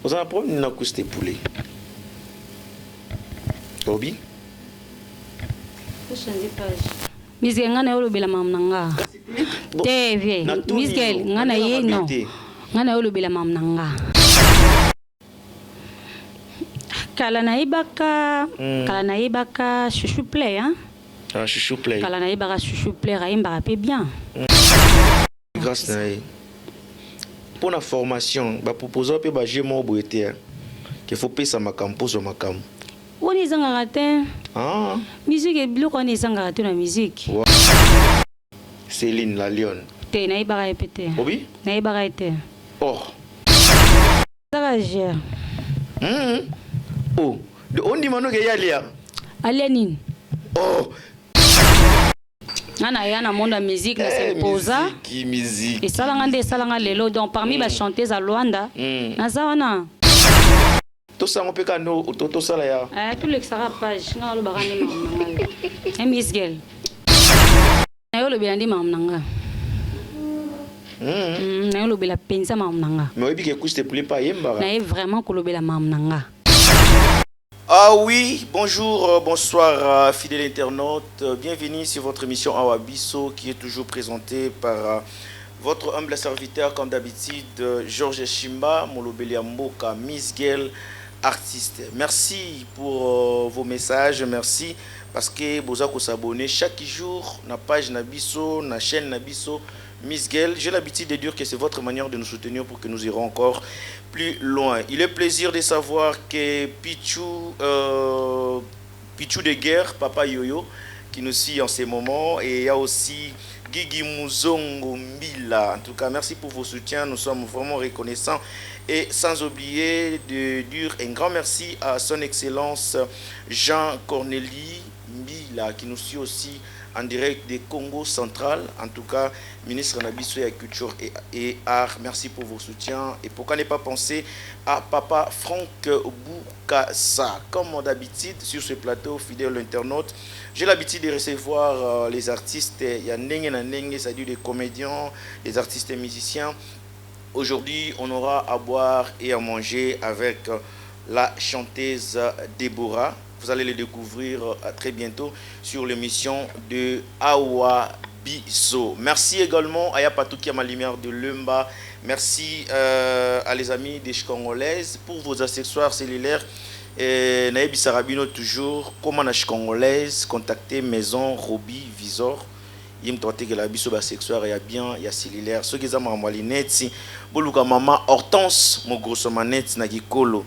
Vous avez un problème de couster poulet. Obi? Misgel ngana yolo bila mam nanga. TV. Misgel ngana ye no. Ngana yolo bila mam nanga. Kala na ibaka chouchou play hein. Ah chouchou play. Kala na ibaka chouchou play ra imba pe bien. Grâce na pour la formation, ba proposer pe ba jemo boete qu'il faut payer ça makampo sur makam. On est en raté. Ah. Musique est bleu on est en raté la musique. Céline la Lyon. Te na ibaka répéter. Obi? Na ibaka été. Oh. Ça va gérer. Oh, de on dit mano que y a lia. Alianin. Oh. Ana yana monde la musique na se posa. Qui musique. Et ça langa lelo donc parmi les chanteuses à Luanda. Na zawana. Tout ça on peut kano tout ça là ya. Tout le sera page na lo bagani mamanga. Miss girl. Na yo lo biandi mamanga. Na yo lo bela pensa mamanga. Mais obi ke kuste plus pas yemba. Na vraiment ko lo bela mamanga. Ah oui, bonjour, bonsoir fidèles internautes, bienvenue sur votre émission Awa Bisso qui est toujours présentée par votre humble serviteur comme d'habitude, Georges Chimba, Molobeli Mboka, Miss Girl, artiste. Merci pour vos messages, merci parce que vous avez s'abonner chaque jour na page Nabiso, na chaîne Nabiso. Miss Girl, j'ai l'habitude de dire que c'est votre manière de nous soutenir pour que nous irons encore plus loin. Il est plaisir de savoir que Pichou de guerre, Papa Yoyo, qui nous suit en ces moments. Et il y a aussi Guigui Mouzongo Mbila. En tout cas, merci pour vos soutiens. Nous sommes vraiment reconnaissants. Et sans oublier de dire un grand merci à son Excellence Jean Cornélie Mbila, qui nous suit aussi en direct des Congo central. En tout cas, ministre Nabiso et Culture et Art, merci pour vos soutiens. Et pourquoi ne pas penser à Papa Franck Boukassa. Comme d'habitude, sur ce plateau, fidèle internaute, j'ai l'habitude de recevoir les artistes. Il y a Nenge, c'est-à-dire des comédiens, des artistes et musiciens. Aujourd'hui, on aura à boire et à manger avec la chanteuse Déborah. Vous allez le découvrir très bientôt sur l'émission de Awa Bisso. Merci également à Yapatouki à ma lumière de Lumba. Merci à les amis des Congolaises pour vos accessoires cellulaires. Naïbi Sarabino toujours. Comment la Congolaise contacter Maison Roby Visor. Il me que la biso accessoire il y a bien, il y a cellulaire. Ceux qui ont ma linette, boluka maman Hortense, mon gros manette na kikolo.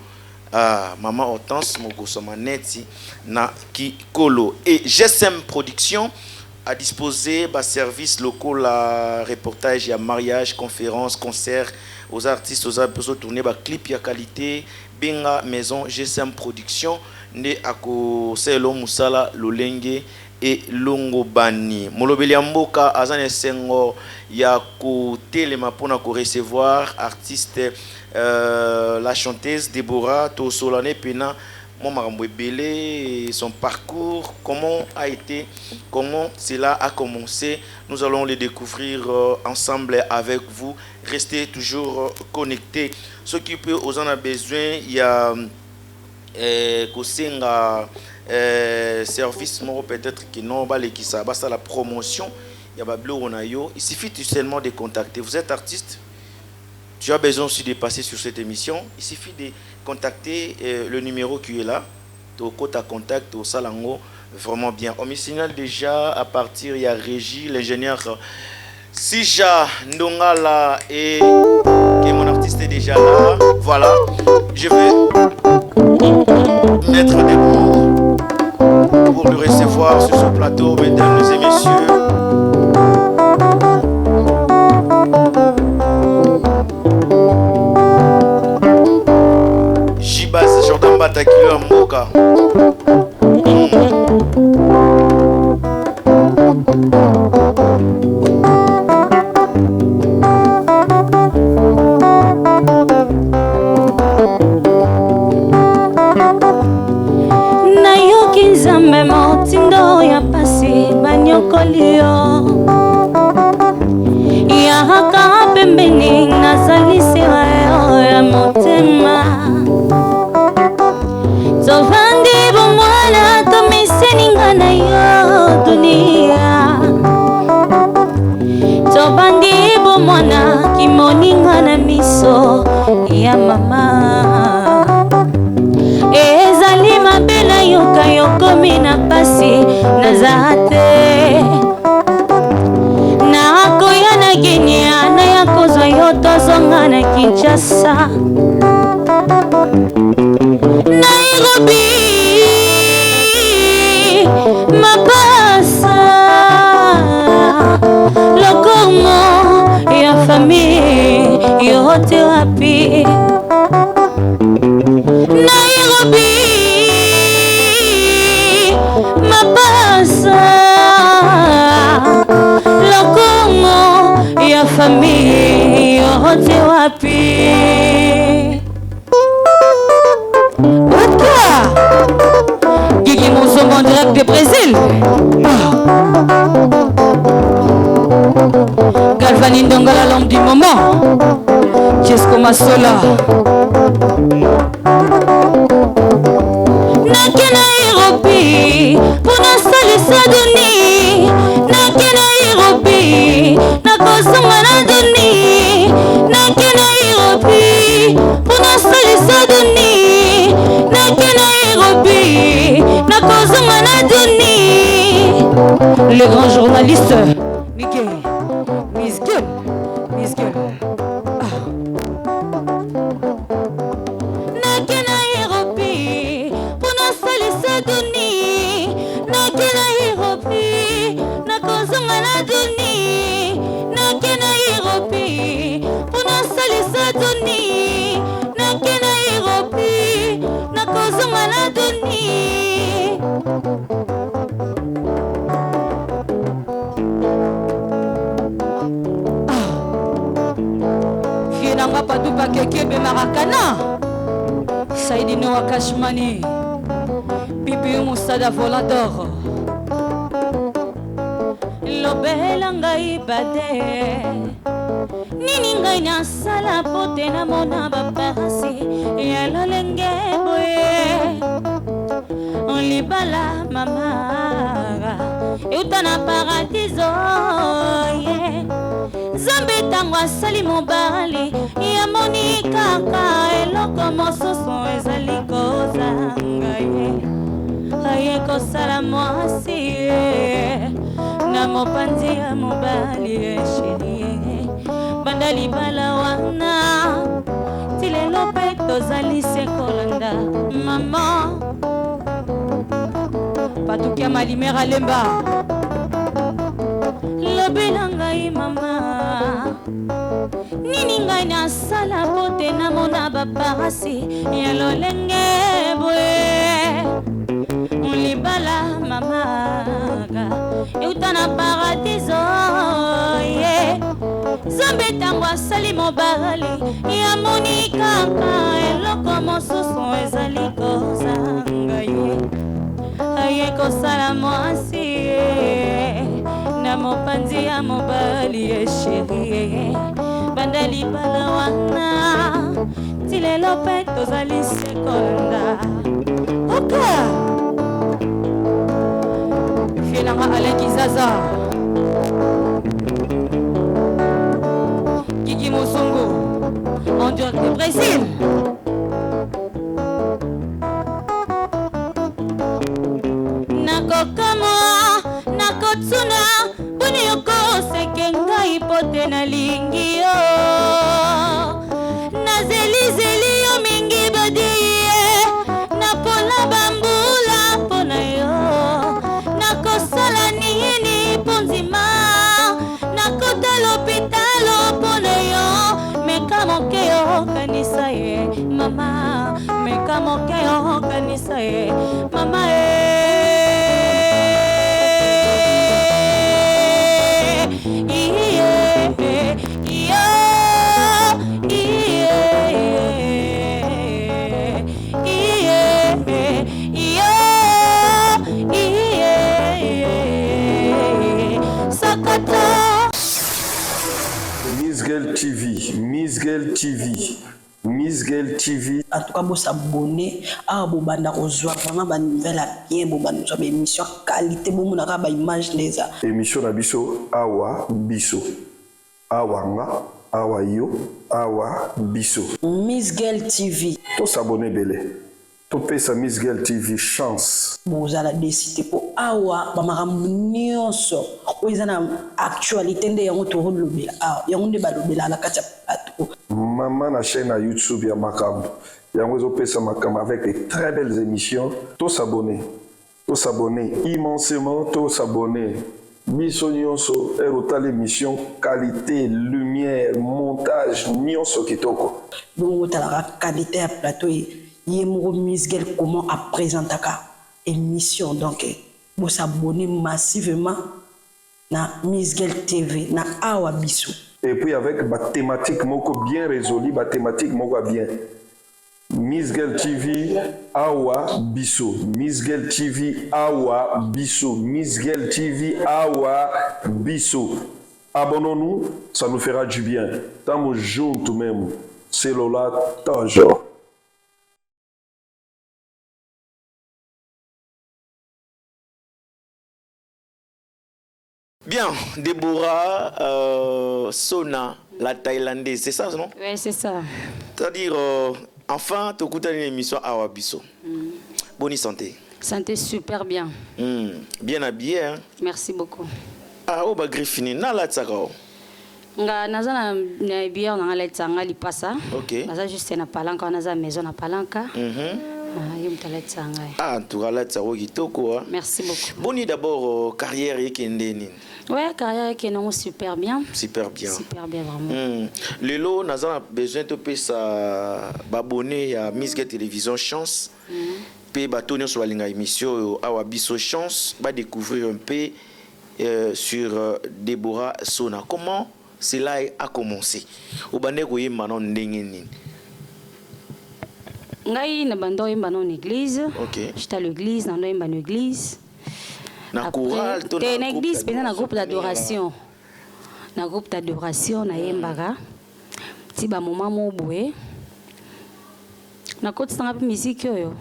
Ah, maman Hortense, mon gros manette na kikolo. Et GSM Production a disposé de services locaux, la reportage, il y a mariage, conférence, concert aux artistes, aux artistes tourner ba clip ya qualité. Benga maison GSM Production ne ako selo musala lolenge et Longobani. Molobeli Mboka azane sengo ya ko telema pona ko recevoir artiste la chanteuse Déborah to solane pena mon marambo belé son parcours, comment cela a commencé. Nous allons le découvrir ensemble avec vous. Restez toujours connectés. Ce qui peut aux en a besoin, il y a service moro peut-être qui n'ont pas qui ça basta la promotion. Il y a Bablo Ronayo. Il suffit seulement de contacter. Vous êtes artiste, tu as besoin aussi de passer sur cette émission. Il suffit de contacter le numéro qui est là. Au côté à contact au Salango, vraiment bien. On me signale déjà à partir, il y a Régie, l'ingénieur Sija Ndongala et que mon artiste est déjà là. Voilà, je vais mettre des mots pour le recevoir sur ce plateau, mesdames et messieurs. Jibas Jordan Batakilo Mboka. Nayoki nzambe motindo ya pasi banyokolio yaka pembeni nazali sira ya motema ya mama ezali mabe na yoka yokomi na pasi naza te nakoya na Guinea na ya kozwa yo tozonga na Kinshasa Nairobi mapasa lokomo ya famille yote wapi Nairobi mapasa lokomo ya famille yote wapi Guigui Monzongo en direct du Brésil. Galvani Ndonga, la langue du moment. Jesco Massola. Nake Nairobi, pour nasalisa duni. Nake Nairobi, nakosonga na duni. Nake Nairobi, pour nasalisa duni. Nake Nairobi, nakozonga na duni. Le grand journaliste Miguel, Misguel. Nake Nairobi, pour nasalisa duni. Nake Nairobi, nakozonga na duni. Nake Nairobi, pour nasalisa duni. Nake Nairobi, nakozonga na duni. Fienanga Paduba Kekebe Marakana Saidino Wakashmani Bibi Moussada Volador Lobela ngai bade Nini ngai nasala pote na mona baparasi Ya lolenge boye Libala mama Eutana paradiso Zambe tango asali mobali Ya moni kaka eloko mosusu ezali kozanga Aye kosala mwasi Na mopanzi ya mobali sheri Banda libala wana Tilelo pe tozali sekolanda Mama Patukia malimera lemba Lobela ngai mama Nini ngai nasala pote na mona baparasi Ya lolenge boye Libala mamaga Eutana paradiso Zambe tango asali mobali Ya moni kaka eloko mosusu ezali kozanga Aye kosala mwasi Na mopanzi ya mobali sheri Banda libala wana Tilelo pe tozali sekonda Oka Fienanga Alain Kizaza Guigui Monzongo En direct du Brésil Nakokamwa Nakotsuna Buni yoko seke ngai pote na lingi yo Nazeli yo mingi badiye Napola bambula pona yo Nakosala nini ponzima Nakota lopitalo pona yo Meka moke yo kanisa ye Mama Meka moke yo kanisa ye Mama Misguel TV. En tout cas, vous s'abonner à vous banda rejoindre vraiment ba nouvelle bien vous banda sur émission qualité vous monaka ba image les émission na biso awa biso awanga awa yo awa biso Miss Girl TV to s'abonner belé to pesa Miss Girl TV chance bozala décidé po awa bamakambo nyonso oyo na actualité nde yango tolobela awa yango nde balobela la kati ya plateau mama na chaîne à YouTube ya makambo yango ezopesa makambo avec de très belles émissions to s'abonner immensément to s'abonner biso nyonso erota l'émission qualité lumière montage nyonso kitoko donc otalaka qualité ya plateau ye moko Miss Girl comment a présentaka émission donc vous s'abonner massivement na Miss Girl TV na awa biso et puis avec ma thématique moko bien résolue ma thématique moko bien Miss Girl TV awa biso Miss Girl TV awa biso Miss Girl TV awa biso abonnons-nous ça nous fera du bien tamo junto même c'est Lola toujours. Bien, Deborah Sona, la Thaïlandaise, c'est ça, non? Oui, c'est ça. C'est-à-dire, enfin, tu écoutes une émission à Wabiso. Bonne santé. Santé super bien. Bien habillé, hein? Merci beaucoup. Ah, oh, bah, Griffini, na la tsakao. Nga naza na bière na la tsanga li passa. OK. Naza juste na palanka, naza maison na palanka. Ah, tu as la tsaro kitoko. Merci beaucoup. Boni d'abord carrière yekendeni. Ouais, carrière qui est super bien. Super bien. Super bien, vraiment. Lelo, nous avons besoin de s'abonner à Miss Girl Télévision Chance. Puis, nous sur la émission à Wabiso Chance. Va découvrir un peu sur Deborah Sona. Comment cela a commencé? Au Banégoye Manon Ndengeni. Ngai na bando yemba na église. OK. J'étais à l'église, na yemba na église. Na chorale, to na église, mais na groupe d'adoration. Na groupe d'adoration na yembaka. Ti ba moment mo boé. Na côté tanga pe musique yo.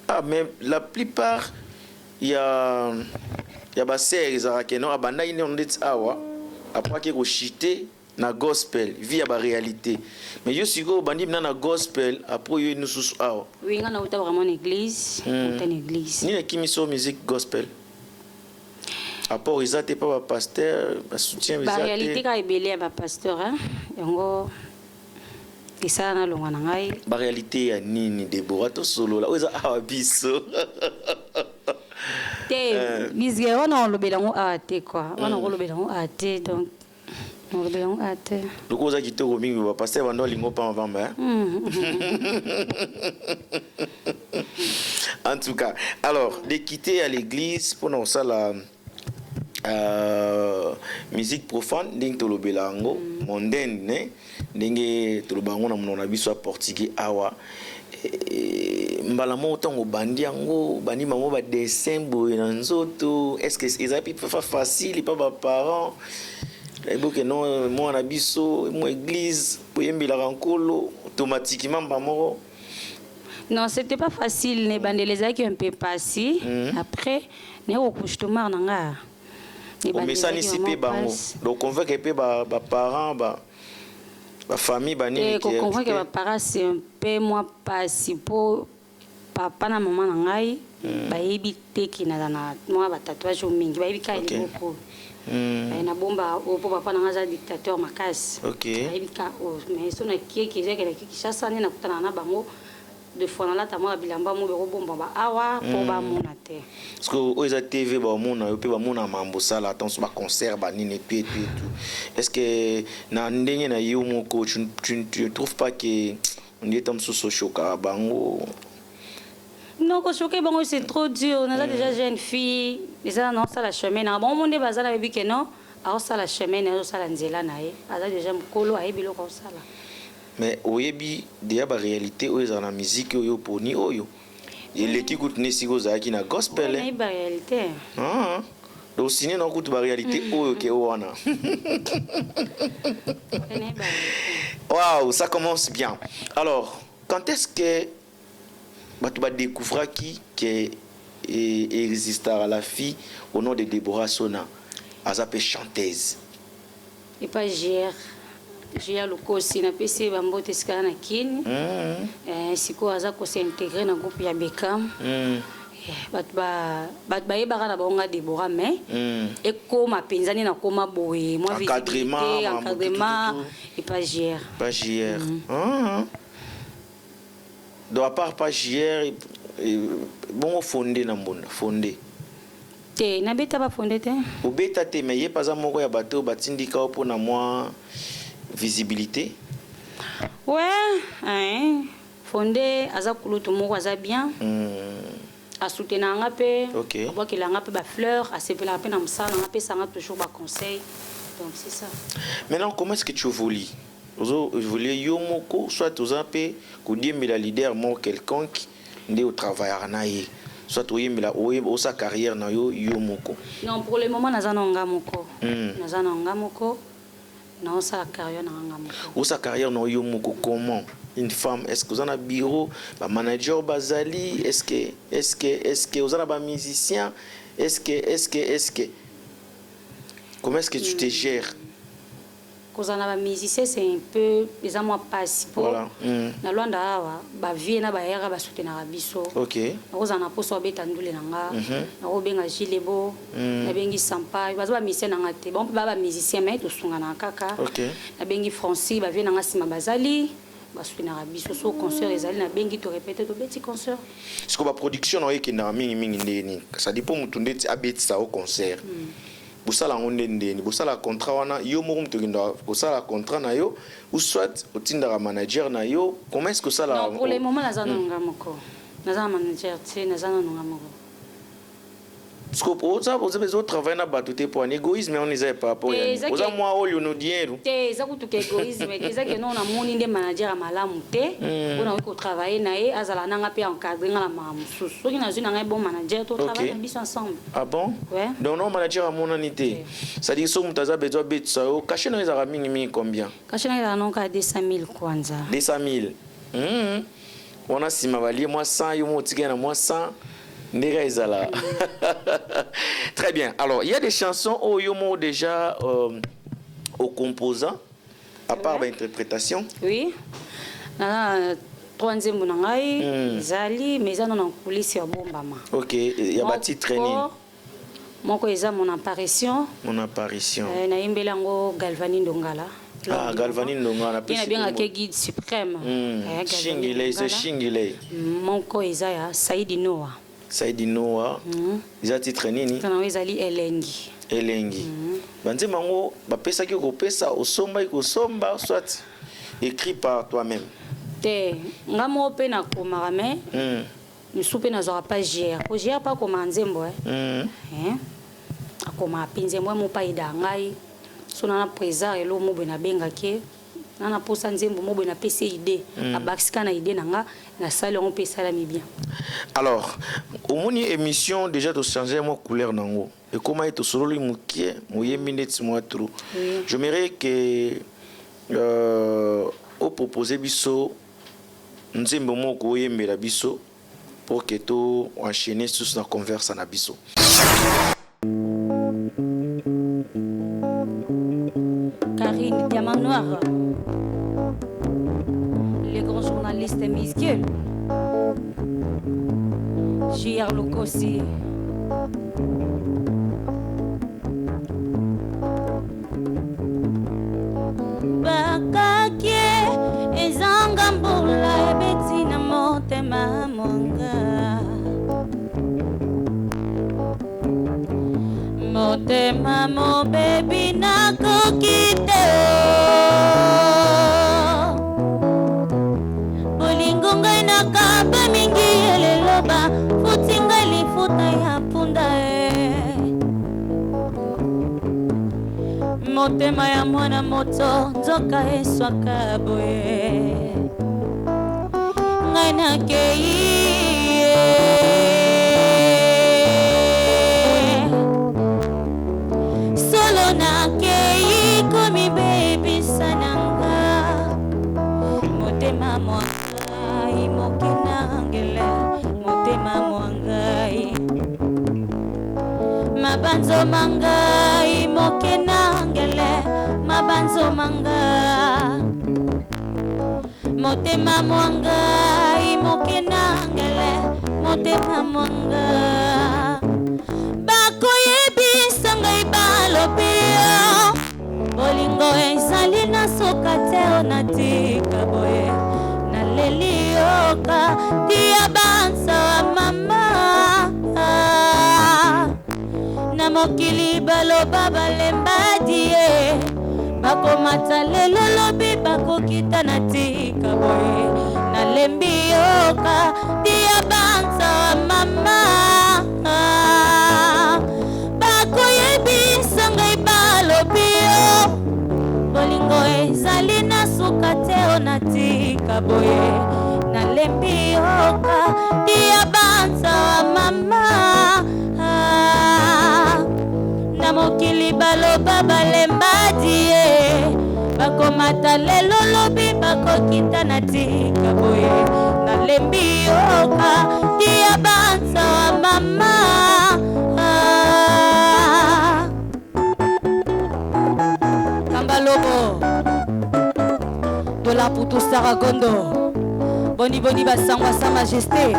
Ah, mais la plupart il y a ba séries arakeno abanda ine on dit awa après que chité na gospel via ba réalité mais je suis go bandi na gospel après yo nous sous awa oui nga na uta vraiment une église une église ni qui miso musique gospel apport ils étaient pas pasteur ba soutien ba réalité ka ebele ba pasteur hein yango isa na longa na ngai ba réalité ya nini Deborah to solo la oza awa biso te Miss Girl on lobela ngo ate quoi on lobela ngo ate donc on lobela ngo ate donc oza kitoko mingi ba pasteur bando lingo pa mvamba en tout cas alors de quitter à l'église pour nous ça la musique profane ndenge tolobela ngo mondaine ne ndenge toloba ngo na monona biso portugais awa mbala mo tango bandi yango bani mamo ba dessin boye na nzoto est-ce que ça peut pas facile pas ba parents que non moi na biso mo église pour yembela rankolo automatiquement ba moro. Non, c'était pas facile les bandi les a qui un peu passé après né au cauchemar nanga. Mais ça ni si pe bango. Donc on veut que pe ba parents ba famille bani qui est comprend que mes parents c'est un peu moins passé pour papa na maman ngai ba yebite ki na moi ba tatouage mingi ba yebika ile beaucoup na bomba au papa na ngaza dictateur makasi OK ba yebika mais so na kieki ezekela kishasa ni na kutana na bango de fois na lata moi bilamba mo bero bomba ba awa po ba mona te parce que oza TV ba mona pe ba mona mambo sala attention ba concert ba nini tout est-ce que na ndenge na yo moko tu trouves pas que on est comme sous choka bango? Non, ko choqué bango c'est trop dur on a déjà jeune fille déjà non ça la chemin na bon monde bazala bebi que non alors ça la chemin na ça la nzela na ye aza déjà mkolo ayi biloko sala. Mais oyebi déjà ba réalité oyo za na musique oyo poni oyo il qui coûte ne sigo za ki na gospel hein ba réalité donc sinon na coûte ba réalité oyo ke wana. Waouh, ça commence bien. Alors quand est-ce que tu vas découvrir qui existe à la fille au nom de Deborah Sona azapé chanteuse? Et pas JR Lukosi na PC bambote sikana na kini. Siko aza ko s'intégrer na groupe ya Bekam. Bat ba yebaka na bonga Deborah mais et koma penzani na koma boye moi visibilité encadrement et pas JR. Pas JR. Donc à part pas JR bon fondé na mbonda fondé. Te na beta ba fondé te. Au beta te mais yé pas moko ya bateau batindika pour na moi visibilité. Ouais, hein. Fondé aza kulutu moko aza bien. A soutenir un peu, à voir qu'il a un peu de fleurs, à se faire un peu dans le salon, un peu ça toujours des conseils. Donc c'est ça. Maintenant, comment est-ce que tu évolues? Vous voulez yomoko, soit tu as peu, que Dieu me la leader mort quelconque, né au travail à naïe, soit tu as la ou sa carrière na yomoko. Non, pour le moment, nous avons un moko. Nous avons un moko. Non, sa carrière na ngamoko. Ou sa carrière na yomoko comment? Une femme, est-ce que vous avez un bureau, un manager bazali, est-ce que vous avez un musicien, est-ce que comment est-ce que tu te gères? Quand on a un musicien, c'est un peu les amours passifs. Voilà. Na loin d'awa, ba vie na ba era ba soutenir biso. OK. Nous on a pour so beta ndule nanga. Na obenga Gilebo, na bengi Sampa, ba zo musicien nanga te. Bon ba musicien mais to sunga na kaka. OK. Na bengi Francis, ba vie nanga sima bazali. Basoutenir biso so concert ezali na bengi to répéter to petit concert. Est-ce que la production na yeke na mingi ndeni? Ça dépend mutunde ti abetisa au concert. Bosala ngonde ndeni, bosala contrat wana yo moko mutokinda bosala contrat na yo ou soit otinda manager na yo. Comment est-ce que ça la? Non, pour le moment nazana ngamoko. Nazana manager ti nazana ngamoko. Parce que pour ça, vous avez besoin de travailler dans le pour un égoïsme, mais on n'est pas pour rien. Vous avez moi, on nous dit. C'est ça que égoïsme, c'est ça que nous on a mon idée manager à malamute, on a eu travailler naé, azala nanga pe encadrer na mamusu. So qui n'a eu un bon manager, tout travailler ensemble. Ah bon? Ouais. Donc non manager à mon anité. Ça dit que vous avez besoin de ça. Caché dans les amis combien? Caché dans les amis à 200 000 kwanza. 200 000. On a si ma valier moi 100, yo mo tigana moi 100. Très bien. Alors, il y a des chansons où il y a déjà aux composants, à part l'interprétation. Oui. Troisième bonangai, Zali, mais ça non en coulisses sur Bombama. Ok, il y a bâti training. Mon coisa mon apparition. Mon apparition. Na imbelango Galvani Ndongala. Ah, Galvani Ndongala. Il y a bien un guide suprême. Shingile, c'est Shingile. Mon coisa ya Saïdi Noah. Saïdi Noah. Ils ont titre nini? Kana wezali Elengi. Elengi. Banze mango ba pesa ki ko pesa osomba ko somba soit écrit par toi-même. Te ngamo pe na komarame. Misupe na zora pas GR. Ko GR pas comme nzembo akoma pinzembo mo pa idangai. Sona na présar elo mo bena benga ke. Nana posa nzembo mo bena pesa idée. Abakska na idée nanga na salle on pesa la mi bien. Alors, au moins émission déjà de changer mon couleur nango. Et comment est solo li mukie, moye minutes moi trop. J'aimerais que au proposer biso nzembo moko yembela biso pour que to enchaîner sur la converse na biso. Karine Diamant Noir. Les grands journalistes Misguel. JR Lukosi. Bakakie ezanga mbula ebetina motema monga. Motema mo baby nakokite. Bolingo ngai nakaba mingi eleloba futinga lifuta ya punda motema ya mwana moto nzoka eswaka boye ngai nakei solo nakei komi baby sananga motema mwangai mokinangele motema mwangai mabanzo mangai mokinangele mabanzo mabanzo manga motema mwanga imokenangele motema mwanga bakoyebisa ngai balobio bolingo ezali na soka te onatika boye nalelioka tia bansa wa mama na mokili baloba balembadie bakomata lelo lobi bakokita na tika boye nalembi yoka tia bansa wa mama bakoyebisa ngai balobio bolingo ezali na suka te onatika boye nalembi yoka tia bansa wa mama na mokili baloba balembadie bakomata lelo lobi bakokita na tika boye nalembi yoka tia bansa wa mama Kambalobo de la Poutou Saragondo boni boni basangwa sa majesté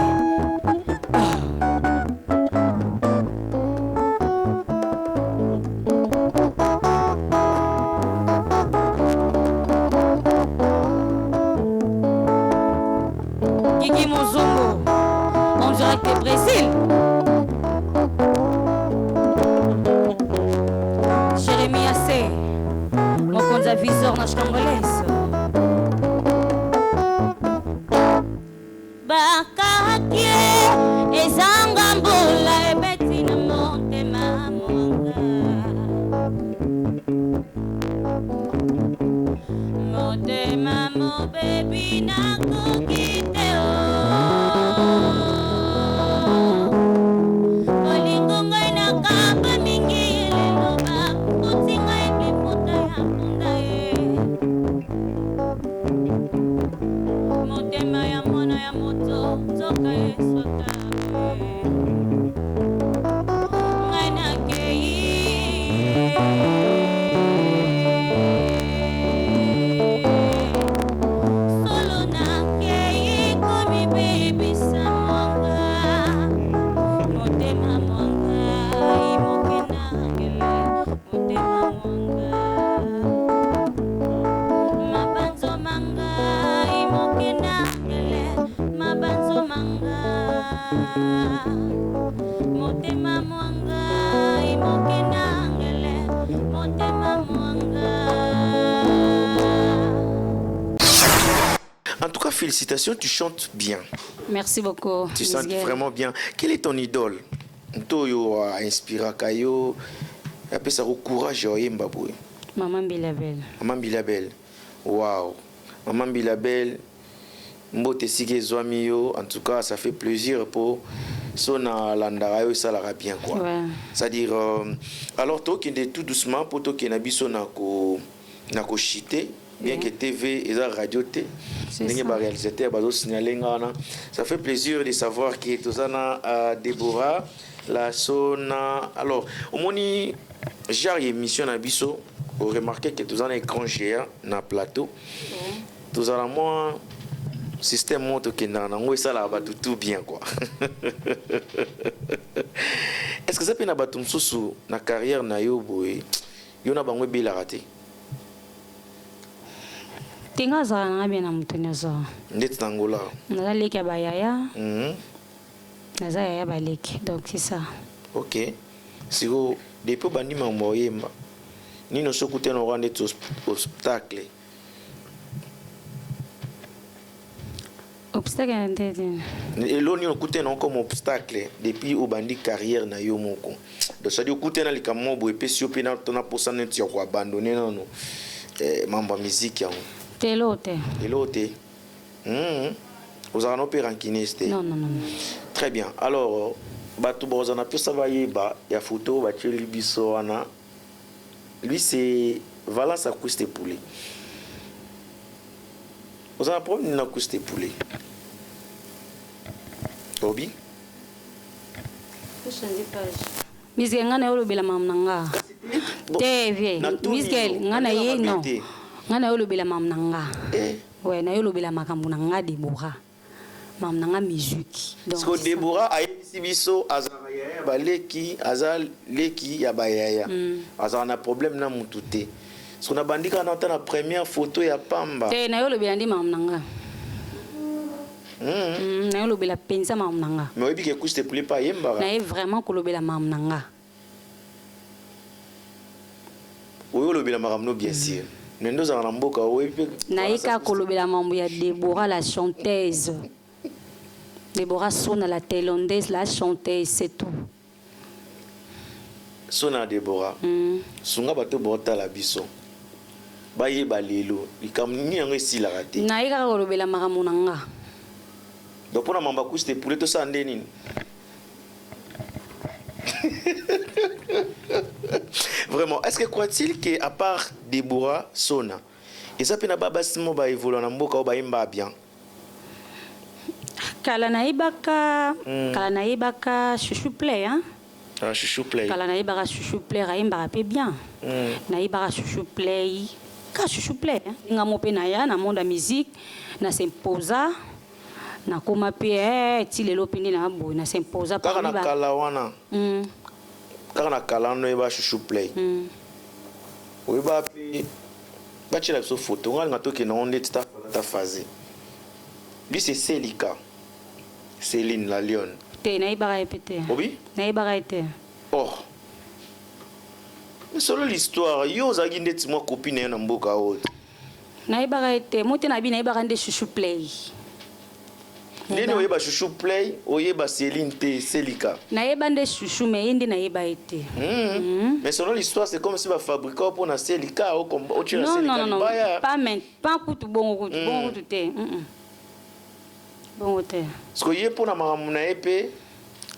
Gigi Mozongo en direct du Brésil. Jérémy Assé Mokonza visor na Congolaise Bakakie ezanga mbula ebeti na motema mwanga motema mo baby na kukite olingo ngai na kamba mingi lelo bakuti ngai biputa ya punda ye motema ya mwana ya moto nzoka esota ngai na kei solo na kei komi baby sa mwanga motema mwanga imokena ngele motema mwanga mabanzo manga imokena ngele mabanzo manga motema mwanga imokena ngele motema mwanga. En tout cas, félicitations, tu chantes bien. Merci beaucoup. Tu chantes vraiment bien. Quelle est ton idole? Toyo a inspiré Kayo. Après ça, au courage, Mbaboué. Maman Bilabel. Maman Bilabel. Waouh. Maman Bilabel. Mbote Sige Zwamiyo. En tout cas, ça fait plaisir pour son landarayo, ça l'ara bien quoi. Ouais. C'est-à-dire, alors toi qui es tout doucement pour toi qui es nabiso nako chité. Bien que TV et la radio T, réalisateur, ça fait plaisir de savoir que Tozana Déborah, la Sona. Alors, au moni, j'ai émission à Bisso, vous remarquez que Tozana est grand géant dans le plateau. Tozana moi, système montre que dans ça là va tout bien quoi. Est-ce que ça peut n'abattre sous na carrière na yo boy, yo na bangwe bela raté. Tinga za na bien na mutune za. Ndeti tangola. Na leki ya bayaya. Na za ya baleki. Donc c'est ça. OK. Si vous depuis bandi ma moyemba. Ni no sokute no rande obstacle. Obstacle ndete. Et l'on yo kute non comme obstacle depuis au bandi carrière na yo moko. Donc ça dit kute na likamo bo epesi opi na tona posa neti ya ko abandonner non. Mambo musique ya. Telote. Telote. Vous avez un peu rankiné. Non. Très bien. Alors, Batou Bozana peut savoir il y a photo, lui c'est Valence à Couste Poulet. Vous avez un problème de Couste Poulet. Misengana yolo bila mamnanga. TV Miskel ngana ye non ngana yo lobela mam nanga ouais na yo lobela makambo nanga Deborah mam nanga musique donc parce que Deborah a biso azaya baleki azaleki ya bayaya azana problème na mutute parce qu'on a bandika na la première photo ya pamba na yo lobela ndi mam nanga na yo lobela pensa mam nanga mais oyebi ke couche te plaît pas yemba na ye vraiment ko lobela mam nanga oyo lobela makamno bien sûr mais nous en mboka oyebi na ye ka ko lobela mambo ya Deborah la chanteuse Deborah Sona la thaïlandaise la chanteuse c'est tout Sona Deborah sunga bato bota la biso baye balelo likamni yango esila raté na ye ka ko lobela makambo nanga donc pour la mamba couche te pour tout ça ndeni vraiment est-ce que croit-il que à part Deborah Sona et ça pena baba simo ba évoluer na mboka ba imba bien kala na ibaka chouchou play hein chouchou play kala na ibaka chouchou play ra imba pe bien na ibaka chouchou play ka chouchou play nga mo pe na ya na monde musique na s'imposa na koma pe ti lelo pindi na bo na s'imposa par na kala wana kana kala no ba chouchou play oui ba pe ba tshela so photo nga ngato ke na onde ta phase lui c'est Selika Céline la lionne te na ibaka répéter oui na ibaka été oh mais solo l'histoire yo zagi ndeti moi copine na mboka oto na ibaka été mote na bi na ibaka nde chouchou play ndeni oyeba chouchou play oyeba Céline te Selika na yeba nde chouchou mais yende na yeba été mais selon l'histoire c'est comme si ba fabriquer pour na Selika au comme au tira Selika non pas kutu bongo kutu te bongo te parce que yé pour na makamuna épée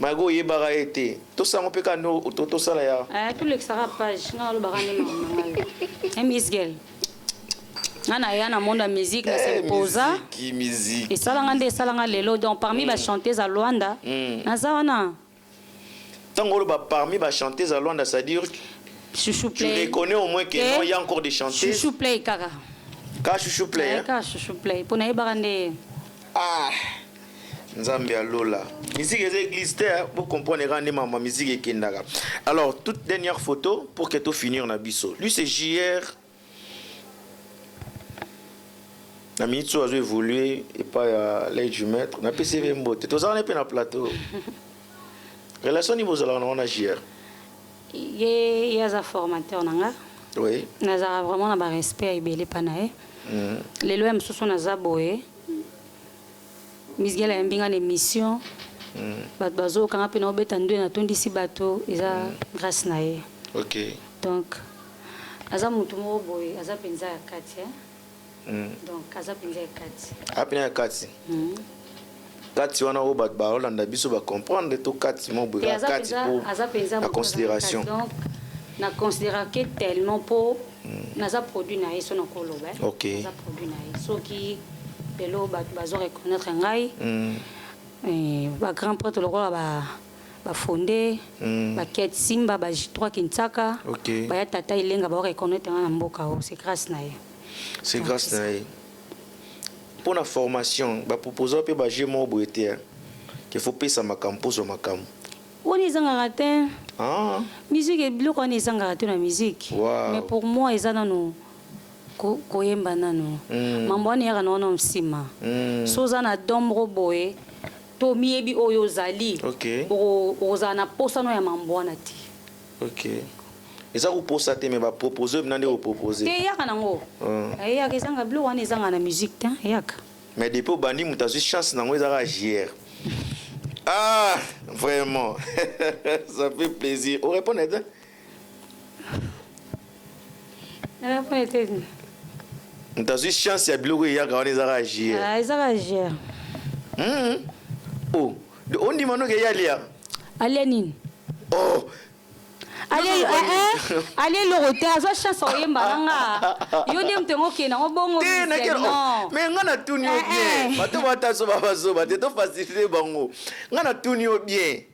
mago yeba été to sango pe ka no to sala ya tout le sera page na lo bakane makamuna Miskel Nana ya na monde musique na s'imposa musique et salanga nde salanga lelo donc parmi ba chanteuses à Luanda naza wana tango ba parmi ba chanteuses à Luanda ça dire chouchou play tu reconnais au moins que non il y a encore des chanteuses chouchou play kaka ka chouchou play ka chouchou play pour na yeba nde Nzambe alola musique est église pour comprendre rendre ma musique et kendaka alors toute dernière photo pour que tout finir na biso lui c'est JR. La minute où j'ai évolué et pas l'aide du maître, on a PCV mbote. Tous on est pas na plateau. Relation niveau de la on a JR. Il y a un formateur nanga. Oui. Naza vraiment na ba respect ibele panae. Les lois msusu naza boé. Misgela yambinga l'émission. Bat bazo kanga pe na obeta ndwe na tondisi bato eza grâce na ye. OK. Donc aza mutu mo boé, aza penza ya kati donc kaza penza kati apena kati kati wana o bat ba Hollanda biso ba comprendre to kati mo boya kati pour la considération donc na considérer que tellement pour naza produit na yeso na koloba OK naza produit na yeso qui pelo bat bazo reconnaître ngai ba grand prêtre le roi ba fondé ba ket simba ba J3 Kintsaka ba ya tata ilenga ba reconnaître na mboka o c'est grâce na ye. C'est grâce à elle. Pour la formation, je propose que je vais qu'il faut payer ça ma campus ou ma cam. On est en raté. Musique est bloquée, on est en raté la musique. Mais pour moi, ils ont koyemba nano. Mambo ni yaka nono msima. Soza na domro boy. To miebi oyo zali. OK. Oza na posa no ya mambo na ti. OK. Et ça vous pose ça mais va proposer maintenant de proposer. Te yaka nango. Yaka ezanga blue wana ezanga na musique ta yaka. Mais depuis bandi mutazu chance nango ezaka JR. Ah, vraiment. Ça fait plaisir. On répond à ça. Mutazu chance ya blue yaka wana ezaka JR. Ah, ezaka JR. Oh, de on dit mano ke yalia. Alia nini? Oh. Allez le roté azo chance oyemba nga yo dem tengo kena obongo non mais ngana tuni bien bato bata so baba so bato to faciliter bango ngana tuni bien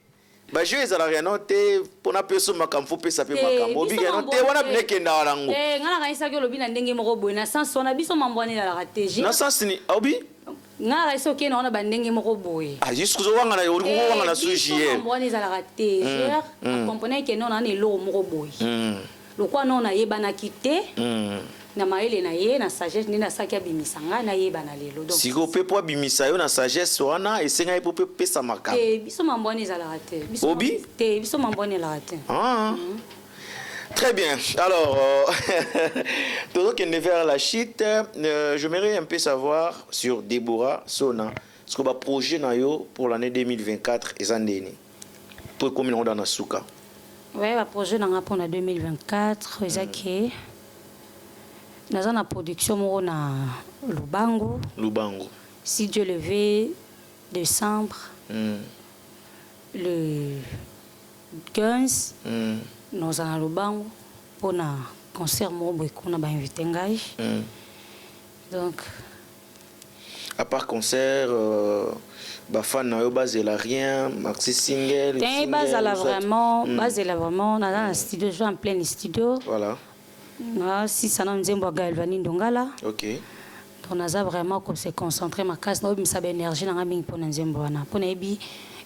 ba jeu ezala rien te pona peso makamfo pesa pe makambo biga no te wana bine kenda walango ngana kanisa ke lobi na ndenge moko boy na sens on a biso mambwane la ratégie na sens ni obi ngana kanisa ke na ba ndenge moko boy jusqu'au wanga na yori ko wanga na suji hier mambwane za la ratégie comprenez que non na elo moko boy lokwa non na yebana kité na maele na ye na sagesse ni na saki abimisanga na yebana lelo donc siko pe po abimisa yo na sagesse wana esenga ye po pe pesa makambo biso mambwane za la raté obi te biso mambwane la raté Très bien. Alors, tout qui est vers la chute, j'aimerais un peu savoir sur Déborah Sona, ce que va projet pour l'année 2024 et Zandeni. Pour combien on dans Souka? Oui, le projet pour l'année 2024, c'est nous avons la production na Lubango. Lubango. Si Dieu le veut, décembre, le 15. Nous avons le banc pour un concert qu'on a invité. Donc, à part concert, fan na yo base la rien, maxi single. Base là vraiment, dans un studio, je en plein studio. Voilà. Si ça n'a pas Galvani Ndongala. OK. On a vraiment comme se concentrer ma casse, nous avons énergie dans la mine pour nous zembona. Pour nous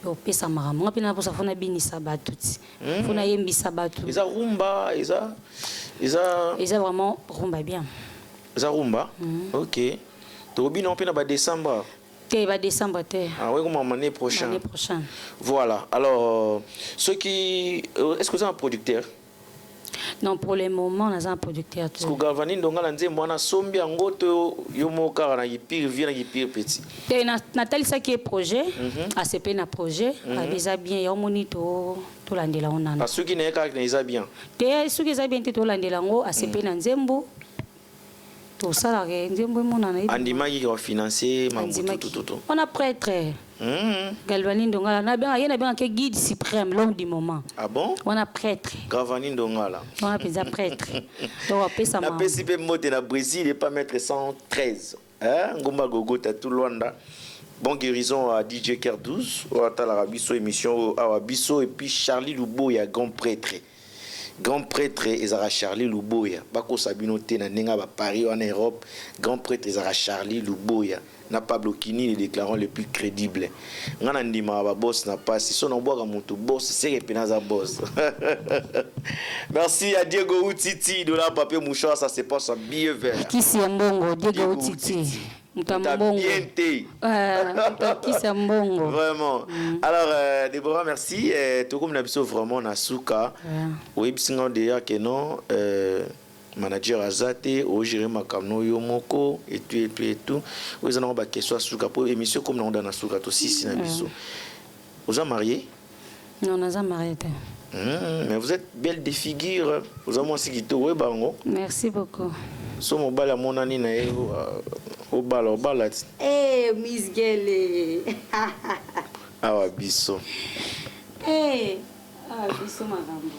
au pesa marama pena pour ça fona bini sabatu fona yembi sabatu isa rumba isa vraiment rumba bien isa rumba OK to bino pena ba décembre te ah ouais comme l'année prochaine voilà alors ceux qui est-ce que vous êtes un producteur? Non, pour le moment, on a un producteur. Parce que Galvani Ndongala nze mwana sombi angoto yomo kara na yipir vient na yipir petit. Nathalie ça qui est projet, ACP na projet, déjà bien ya monito to landela onana. Parce que ne ka na bien. Te ceux qui bien to landela ngo ACP na nzembo. To sala ke nzembo monana. Andima qui va financer mambutu tout. On a prêtre. Galvani Ndongala na bien yena bien que guide suprême l'homme du moment. Ah bon? On a prêtre. Galvani Ndongala. On a déjà prêtre. Donc on peut ça. Na PCP mode na Brésil et pas mettre 113. Hein? Ngomba gogo ta tout Luanda. Bon guérison à DJ Ker 12 ou à l'Arabiso émission à Abisso et puis Charlie Luboya grand prêtre. Grand prêtre Ezara Charlie Luboya. Bako Sabino te na nenga ba Paris en Europe. Grand prêtre Ezara Charlie Luboya. Na Pablo Kini les déclarants les plus crédibles. Ngana ndima ba boss na pas si son enboa moto boss c'est penaza boss. Merci à Diego Outiti de la papier mouchoir ça se passe en billet vert. Qui c'est mbongo Diego Outiti. Mutambongo. Qui c'est mbongo. Vraiment. Alors Déborah merci tout comme nabiso vraiment na souka. Oui bisinga déjà que non manager azate au gérer makamno yo moko et tout vous en avez question souka pour émission comme on dans souka to six na biso. Vous êtes marié? Non, on a marié. Mais vous êtes belle de figure. Vous avez aussi quitté ouais bango. Merci beaucoup. So mo bala mon ani na au bala. Eh Miss Gele. Ah wa biso. Biso makambo.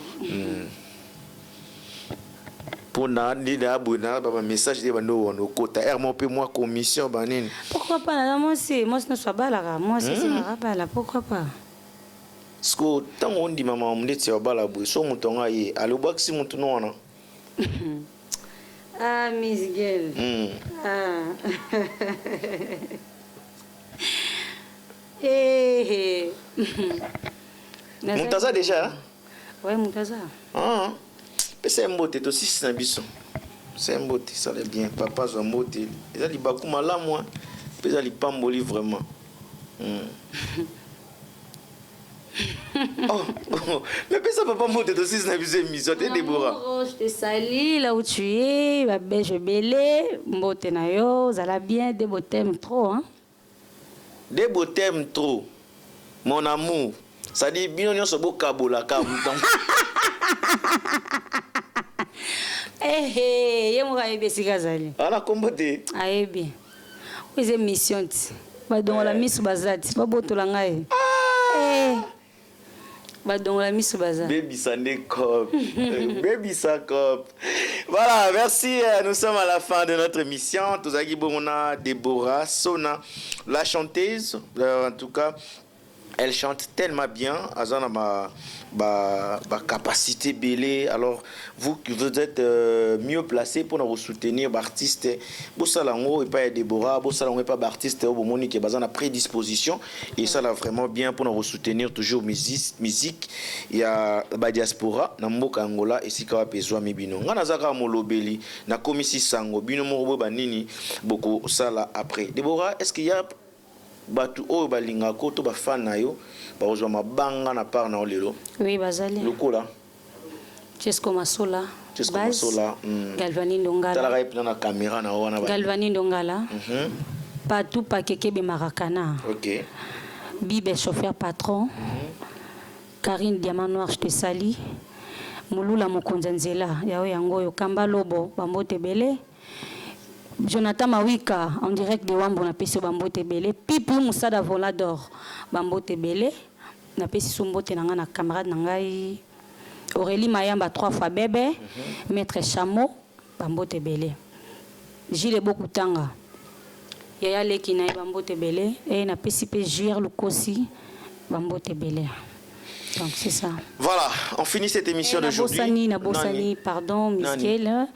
Pour na ni da abona ba message de bando wono kota mon peu moi commission banine. Pourquoi pas moi c'est ne soit bala moi c'est bala pourquoi pas? Sko tant on dit maman on dit c'est bala bu so mutonga ye alobaksi mutu no wana. Ah Miss Girl. Mutaza déjà? Ouais, Mutaza. Ah. C'est un beauté aussi c'est un bisson. C'est un beauté ça l'est bien papa soit beauté. Ils a dit bakou mala moi. Ils a dit pamboli vraiment. Oh, mais ça papa beauté aussi c'est un bisson mission t'es Déborah. Je te salue là où tu es, ma belle je belé, beauté na yo, ça la bien des beaux thèmes trop hein. Des beaux thèmes trop. Mon amour. Ça dit bien on se beau kabola kam. Yemuka ebe sikazali. Ala kombote. Ayebi. Oze mission ti. Ba dongola misu bazati, ba botola ngai. Ba dongola misu bazati. Baby Sunday cop. Baby sa cop. Voilà, merci. Nous sommes à la fin de notre émission. Tozaki Bomona Déborah Sona, la chanteuse. En tout cas, Elle chante tellement bien, Azana ma capacité belée. Alors, vous êtes mieux placé pour nous soutenir, l'artiste. Bossalango et pas Déborah, Bossalango et pas l'artiste, au moment qui est basé en prédisposition. Et ça, là, vraiment bien pour nous soutenir toujours musique. Il y a la diaspora, na mboka Angola, et si kawa pezwa mibino. Ngana zaka molobeli, na komisi sango, bino morobo banini, beaucoup ça là après. Déborah, est-ce qu'il y a batu oyo balinga ko to bafana yo bazwa mabanga na part na olelo? Oui, bazali. Lokola Chesco Masola. Galvani Ndongala. Tala rep na caméra na wana ba. Galvani Ndongala. Patou Pakekebe Marakana. OK. Bibe chauffeur patron. Karine Diamant Noir, je te sali. Mulula Mokonzanzela, yao yango yo Kamba Lobo, Bambote Bele. Jonathan Mawika, en direct de Wambo, na pesi Bambote Bele. Pipou Moussada Volador, Bambote Bele. Na pesi Sumbote nanga na camarade nangai. Aurélie Mayamba 3 fois bébé. Maître Chameau, Bambote Bele. Gilles Bokutanga. Yaya Leki na Bambote Bele. Et na pesi pe Juir Lukosi, Bambote Bele. Donc c'est ça. Voilà, on finit cette émission d'aujourd'hui. Nabosani, pardon, Miskele.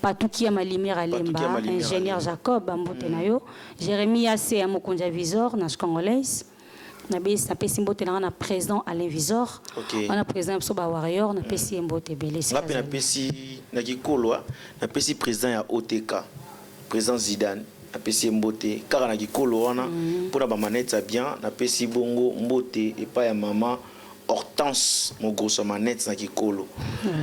Patouki à ma lumière à Lemba, ingénieur Jacob, Bambote Nayo. Jérémy Assé à Mokonja Visor, Nash Congolaise. Nabé Simbote na président Alain Visor. On a président Soba Warrior, na Pessi Mbote Belé. On a Pessi Nagikolo, na Pessi président à OTK, président Zidane. Na Pessi Mbote, car Nagikolo, pour la manette bien, na Pessi Bongo Mbote et pas ya maman. Hortense, mon gros manette na kikolo.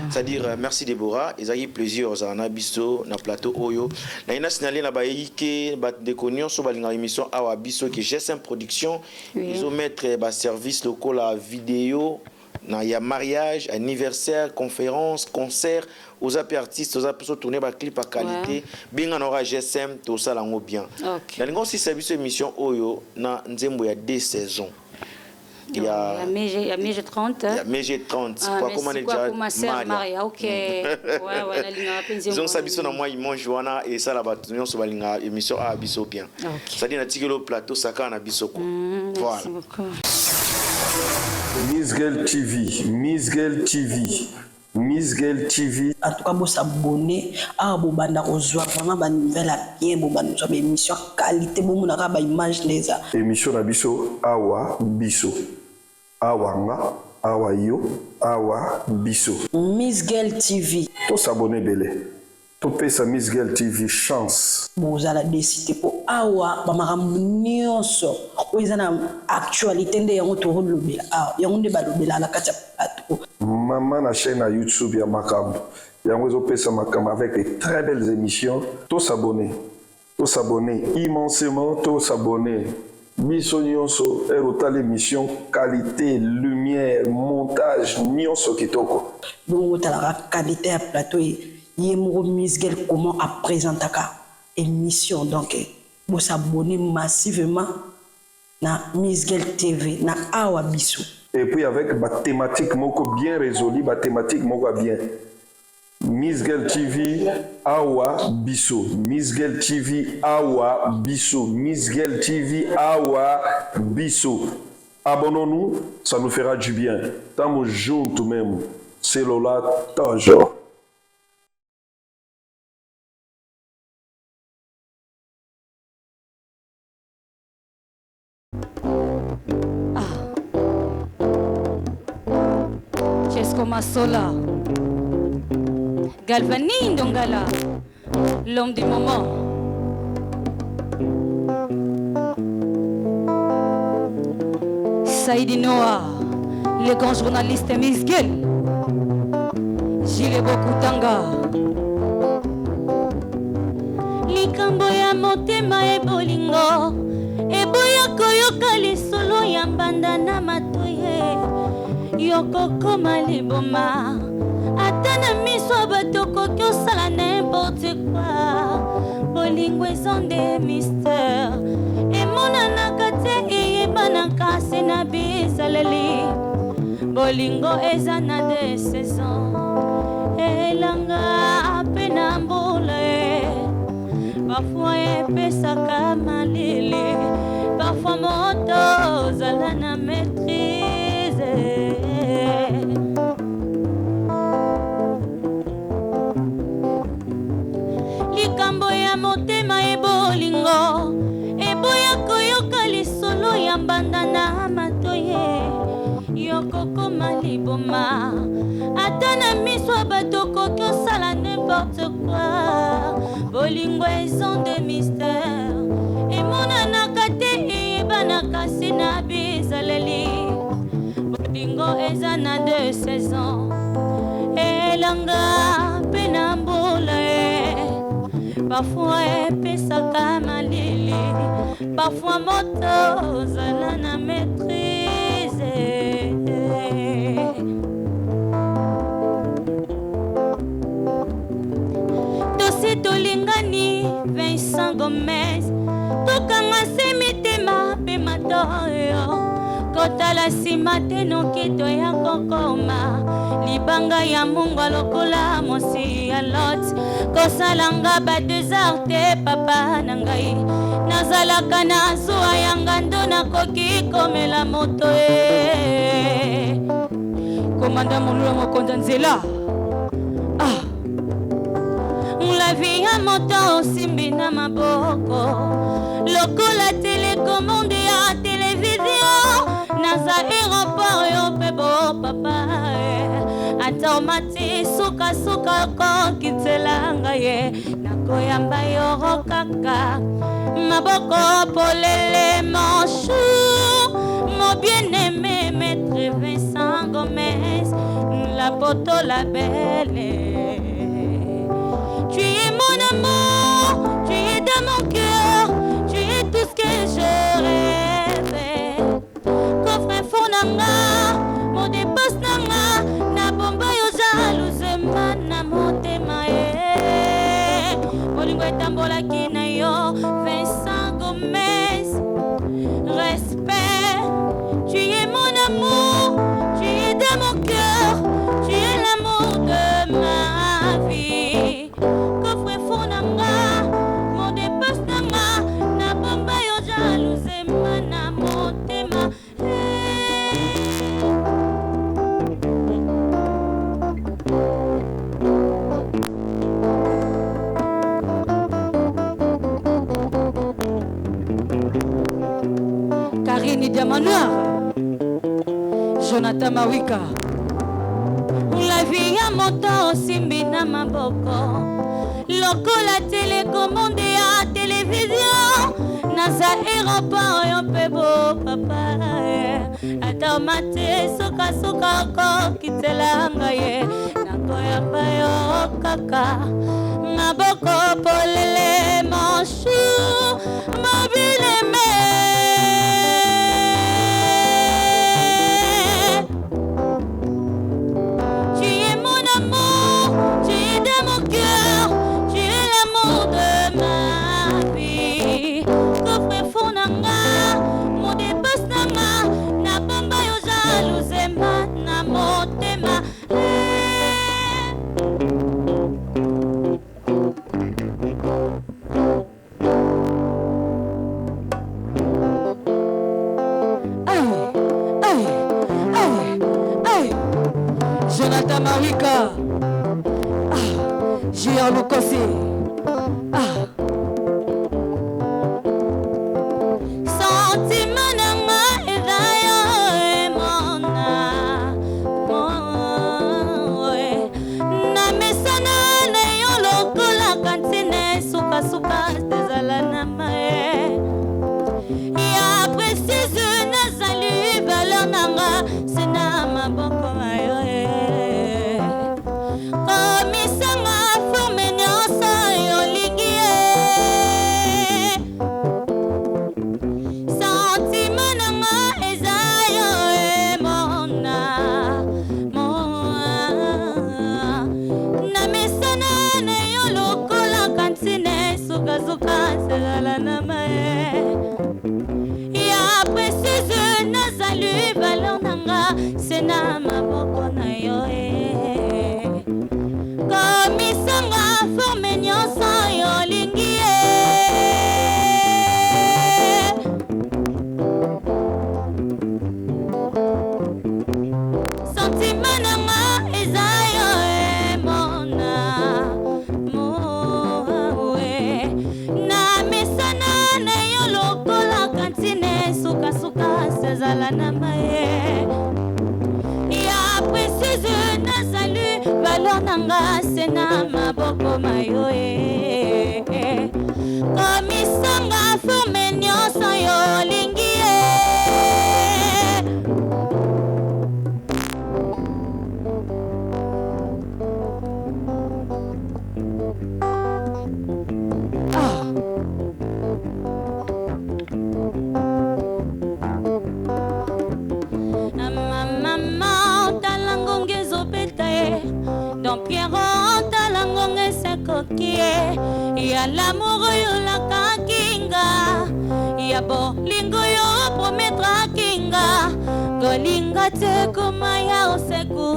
C'est-à-dire merci Déborah, ils ont eu plaisir aux anabiso na plateau oyo. Na ina signalé na baiki bat de cognon sur balinga émission awa biso qui GSM production, ils ont mettre ba service local la vidéo na ya mariage, anniversaire, conférence, concert aux artistes, aux artistes tourner ba clip à qualité, bien en aura GSM tout ça lango bien. Dans les si service émission oyo na nzembo ya 2 saisons. Il y a MG 30. Il y a MG 30. Quoi comment on est déjà Maria. OK. Ouais, ils ont sabiso na moi ils mangent joana et ça la batunon sur balinga émission a biso bien. Ça dit na tikelo plateau saka na biso ko. Voilà. Merci beaucoup. Miss Girl TV, Miss Girl TV. Miss Girl TV. En tout cas, vous s'abonner à Bobanda Rosoir, vraiment, ba nouvelle à bien, Bobanda, ba émission qualité, Bobanda, ba image les a. Émission na biso, awa biso. Awanga, awa yo, awa biso. Miss Girl TV. Tout s'abonner belé. Tout paye sa Miss Girl TV chance. Vous allez décider pour awa, ba maramnioso. Vous avez une actualité de yon tour le bela. Ah, yon de balobela la kacha plateau. Maman na chaîne à YouTube ya Makambo. Yango zo pesa Makambo avec des très belles émissions. Tout s'abonner. Tout s'abonner immensément, tout s'abonner. Biso nyonso erota l'émission qualité, lumière, montage nyonso kitoko. Donc la qualité à plateau yemro Miss Girl comment à présenter ka émission donc vous s'abonner massivement na Miss Girl TV na awa biso. Et puis avec ma thématique moko bien résolue, ma thématique moko bien. Miss Girl TV awa biso, Miss Girl TV awa biso, Miss Girl TV awa biso. Abonnons-nous, ça nous fera du bien. Tamo junto même, c'est Lola toujours. Chesco Masola. Galvani Ndongala, l'homme du moment. Saïdi Noah, le grand journaliste Miss Girl. Gilles Bokutanga. Likambo ya motema ebolingo, eboya koyoka lisolo ya mbanda na matoye. Yokokoma liboma. Atana miso bato koki osala n'importe quoi. Bolingo ezan des mystères. Emonanaka te eyebanaka se na bizaleli. Bolingo eza na des saisons. Elanga ape na mbula e. Parfois epesaka malili. Parfois moto ozala na okoma liboma ata na miso ya bato koki osala n'importe quoi bolingo ezan de mystère emonanaka te eyebanaka si na bizaleli bolingo eza na 2 saisons elanga mpe na mbula parfois epesaka malili parfois moto ozala na maîtrise tosi tolingani Vincent Gomez tokanga se mitema mpe matoyo kotala nsima te noki toya kokoma libanga ya mungwa lokola mosi ya lot kosalanga ba 2 heures te papa na ngai nazalaka na zuwa ya ngando nakoki komela moto komanda molula mokonza nzela la vie ya moto osimbi na maboko lokola telecommande ya télévision naza aéroport yo mpe bo papa ata omati sukasuka kokitelanga ye nakoyamba yoro kaka maboko polele manchou mon bien-aimé maître Vincent Gomez la poto la belle. Tu es mon amour, tu es dans mon cœur, tu es tout ce que je rêve. Coffre fond nanga, mon dépasse nanga, na bomba yo jalouse mana motema bolingo etambola kina yo Vincent Gomez. Respect, tu es mon amour, tu es dans mon cœur, tu es l'amour de ma vie. Coffre fond nanga, mon dépasse nanga, na bomba yo jalouse mana motema. Karine Diamanoir, Jonathan Mawika. La vie ya moto simbi na maboko lokola telecommande ya télévision naza aéroport yo mpe bo papa ata omate sukasuka kokitelanga ye nakoyamba yo kaka maboko polele manchou mobile me. Jonathan Mawika, Gia Lukosi, sentiment nanga ezayo emona na mesana na yo lokola kantine sukasuka tezala na mae ya précise nazali valeur nanga sena maboko mayo komisanga forme nyonso yolingi sentima nanga eza yo emona na mesana na yo lokola kantine sukazuka selala na mae ya précise nazali valeur nanga sena maboko na yo komisanga forme nyonso yolingi sentima nanga eza yo emona na mesana na yo lokola kantine sukasuka sezala na mae pase na maboko mayo komisanga fume nyonso yo lingi Pierrot talangonge sekokie ya l'amour yo la kinga ya bolingo yo prometra kinga golinga te komaya oseku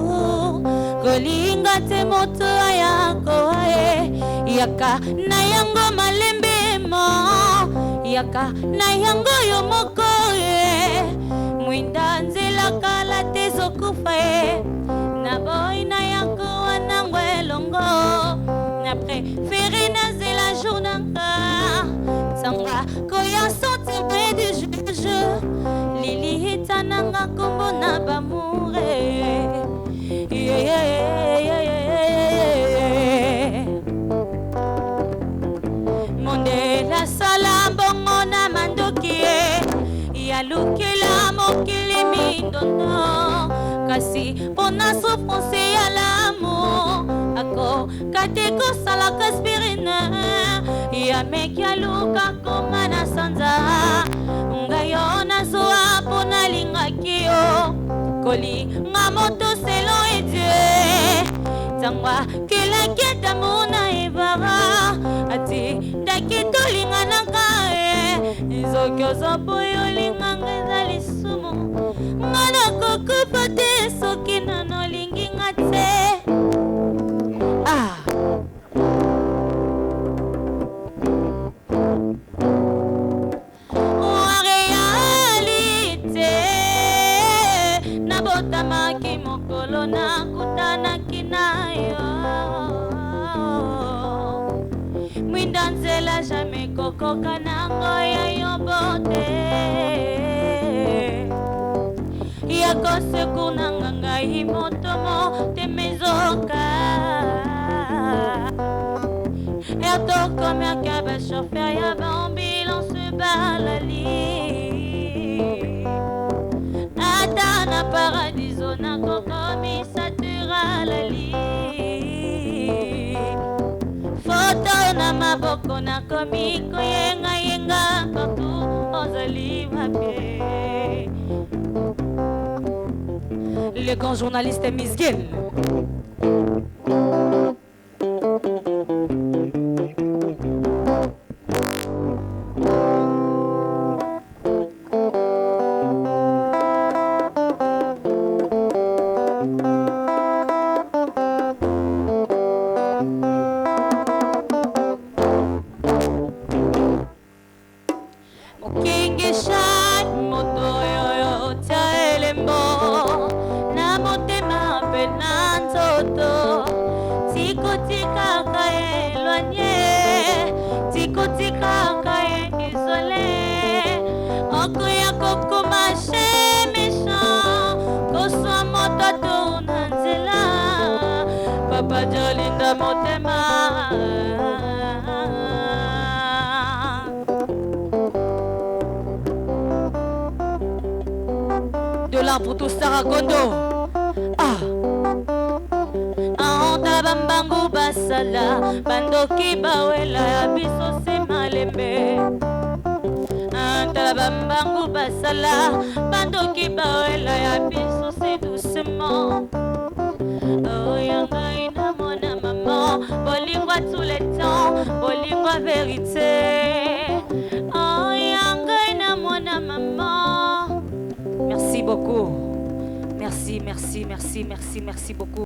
golinga te moto ya koe yaka na yango malembe mo yaka na yango yo mokoe mwinda nzela kala te sokufa na boy na yango longo na préféré na zela journanga sanga koya senti près du juge lili hitananga kombo na bamoure monde la sala bongo na mandoki ya lukila mokili mindono kasi pona souffrance ya l'amour ako kateko sala kaspirina ya mekia luka koma na sanza ngayo na zoa pona lingakio koli nga moto selo edie tangwa kila keta mona ebara ati dakito linga nakae izokyo zopoyo linga ngezali sumo ngana kokupa te soki nano lingi ngate Tamaki mokolo na kutana kinayo mwinda nzela jamais kokoka nango ya yobote yako seku nanganga imotomo temezoka yatoko miaka ba chauffeur ya ba ambulance balali na paradiso na kokomi satura lali foto na maboko na komi koyenga yenga partout ozali wapi le grand journaliste Miss Guel. De là pour tout Saragondo. Aonda bambangu basala bandoki bawela ya biso se malembe. Aonda bambangu basala bandoki bawela ya biso se doucement. Oh yanga ina mona maman, bolingwa tous les temps, bolingwa vérité. Oh yanga ina mona maman. Merci beaucoup. Merci, merci, merci, merci, merci beaucoup.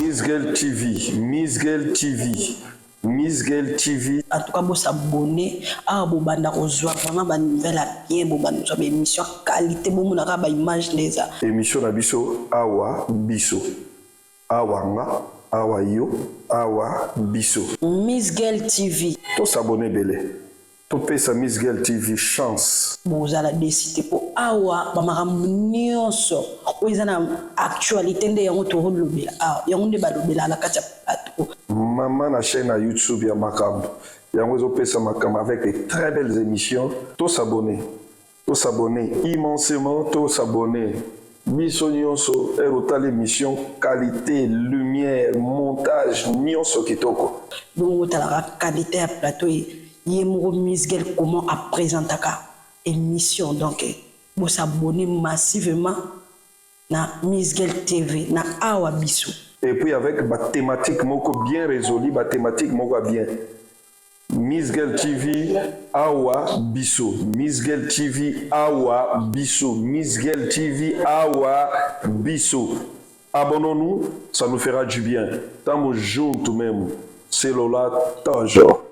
Miss Guel TV, Miss Guel TV, Miss Guel TV. En tout cas, vous abonnez à Bobanda Rosoir, vraiment, une nouvelle à bien, Bobanda, une émission qualité, bon, on a une image les a. Émission Nabiso, Awa Biso. Awanga, Awa Yo, Awa Biso. Miss Guel TV. Tous s'abonner, Belé. topesa Miss Girl TV chance bozala décidé po awa bamakambo nyonso oyo eza na actualité nde yango tokolobela awa yango nde balobela na kati ya plateau mama na chaîne na YouTube ya makambo yango ezopesa makambo avec de très belles émissions tous s'abonner immensément tous s'abonner biso nyonso erota l'émission qualité lumière montage nyonso kitoko donc otalaka qualité ya plateau ye moko Miss Girl comment a présentaka émission donc vous s'abonner massivement na Miss Girl TV na awa biso et puis avec ba thématique moko bien résolu ba thématique moko bien Miss Girl TV awa biso Miss Girl TV awa biso Miss Girl TV awa biso abonnons-nous ça nous fera du bien tamo junto mesmo celular toujours